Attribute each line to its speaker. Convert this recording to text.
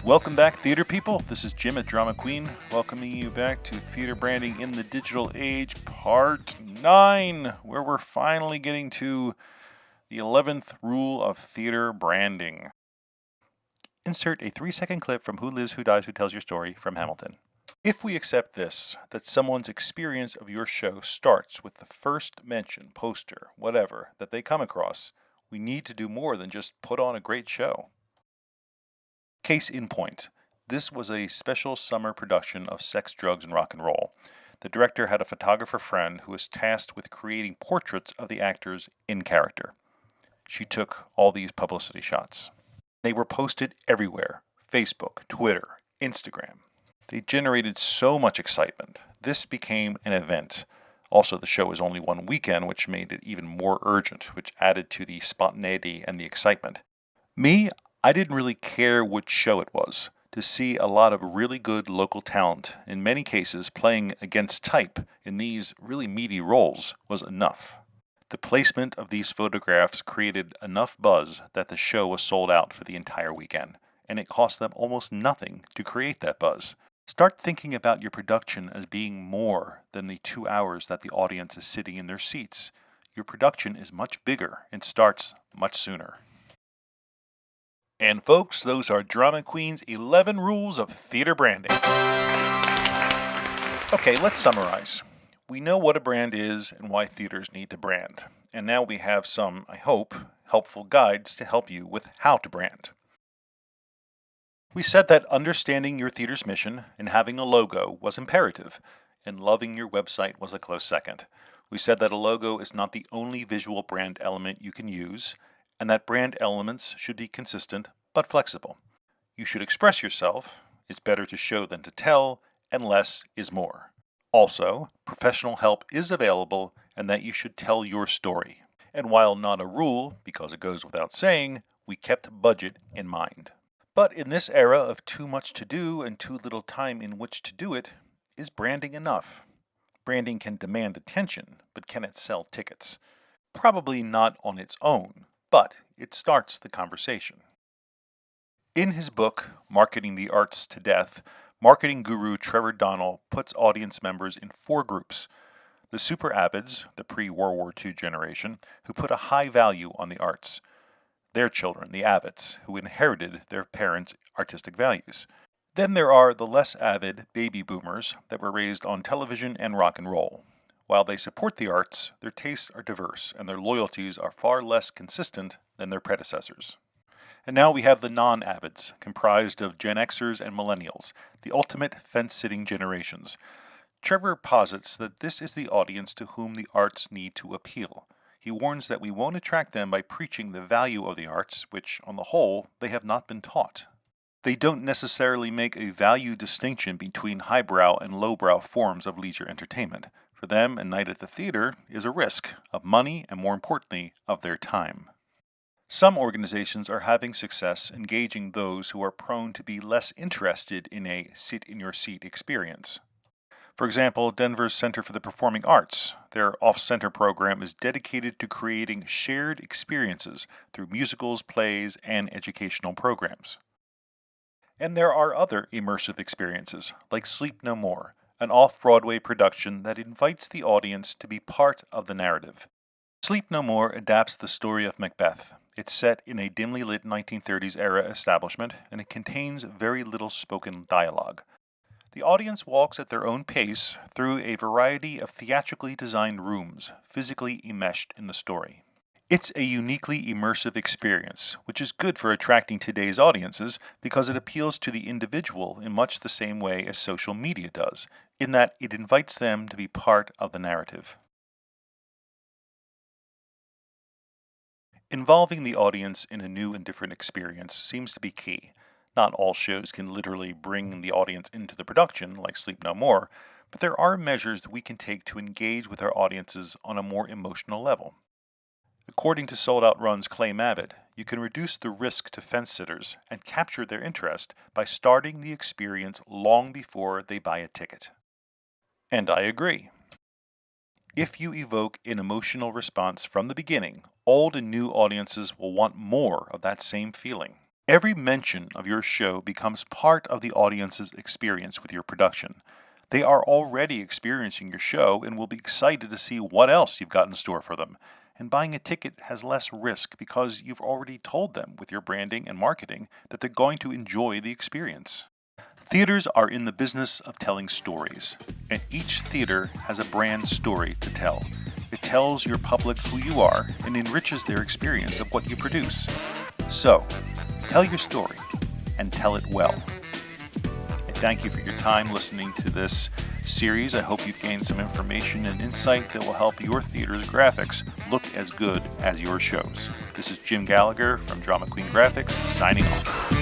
Speaker 1: Welcome back, theater people. This is Jim at Drama Queen, welcoming you back to Theater Branding in the Digital Age, Part 9, where we're finally getting to the 11th rule of theater branding. Insert a 3-second clip from Who Lives, Who Dies, Who Tells Your Story from Hamilton. If we accept this, that someone's experience of your show starts with the first mention, poster, whatever, that they come across, we need to do more than just put on a great show. Case in point, this was a special summer production of Sex, Drugs, and Rock and Roll. The director had a photographer friend who was tasked with creating portraits of the actors in character. She took all these publicity shots. They were posted everywhere: Facebook, Twitter, Instagram. They generated so much excitement. This became an event. Also, the show was only one weekend, which made it even more urgent, which added to the spontaneity and the excitement. I didn't really care which show it was. To see a lot of really good local talent, in many cases playing against type in these really meaty roles, was enough. The placement of these photographs created enough buzz that the show was sold out for the entire weekend, and it cost them almost nothing to create that buzz. Start thinking about your production as being more than the 2 hours that the audience is sitting in their seats. Your production is much bigger and starts much sooner. And folks, those are Drama Queen's 11 rules of theater branding. Okay, let's summarize. We know what a brand is and why theaters need to brand. And now we have some, I hope, helpful guides to help you with how to brand. We said that understanding your theater's mission and having a logo was imperative, and loving your website was a close second. We said that a logo is not the only visual brand element you can use, and that brand elements should be consistent but flexible. You should express yourself. It's better to show than to tell, and less is more. Also, professional help is available, and that you should tell your story. And while not a rule, because it goes without saying, we kept budget in mind. But in this era of too much to do and too little time in which to do it, is branding enough? Branding can demand attention, but can it sell tickets? Probably not on its own, but it starts the conversation. In his book, Marketing the Arts to Death, marketing guru Trevor Donnell puts audience members in 4 groups. The super avids, the pre-World War II generation, who put a high value on the arts. Their children, the avids, who inherited their parents' artistic values. Then there are the less avid baby boomers that were raised on television and rock and roll. While they support the arts, their tastes are diverse and their loyalties are far less consistent than their predecessors. And now we have the non-avids, comprised of Gen Xers and Millennials, the ultimate fence-sitting generations. Trevor posits that this is the audience to whom the arts need to appeal. He warns that we won't attract them by preaching the value of the arts, which, on the whole, they have not been taught. They don't necessarily make a value distinction between highbrow and lowbrow forms of leisure entertainment. For them, a night at the theater is a risk of money and, more importantly, of their time. Some organizations are having success engaging those who are prone to be less interested in a sit-in-your-seat experience. For example, Denver's Center for the Performing Arts, their off-center program is dedicated to creating shared experiences through musicals, plays, and educational programs. And there are other immersive experiences, like Sleep No More, an off-Broadway production that invites the audience to be part of the narrative. Sleep No More adapts the story of Macbeth. It's set in a dimly lit 1930s era establishment, and it contains very little spoken dialogue. The audience walks at their own pace through a variety of theatrically designed rooms, physically enmeshed in the story. It's a uniquely immersive experience, which is good for attracting today's audiences because it appeals to the individual in much the same way as social media does, in that it invites them to be part of the narrative. Involving the audience in a new and different experience seems to be key. Not all shows can literally bring the audience into the production, like Sleep No More, but there are measures that we can take to engage with our audiences on a more emotional level. According to Sold Out Run's Clay Mabbitt, you can reduce the risk to fence-sitters and capture their interest by starting the experience long before they buy a ticket. And I agree. If you evoke an emotional response from the beginning, old and new audiences will want more of that same feeling. Every mention of your show becomes part of the audience's experience with your production. They are already experiencing your show and will be excited to see what else you've got in store for them. And buying a ticket has less risk because you've already told them with your branding and marketing that they're going to enjoy the experience. Theaters are in the business of telling stories, and each theater has a brand story to tell. It tells your public who you are and enriches their experience of what you produce. So, tell your story and tell it well. And thank you for your time listening to this series. I hope you've gained some information and insight that will help your theater's graphics look as good as your shows. This is Jim Gallagher from Drama Queen Graphics, signing off.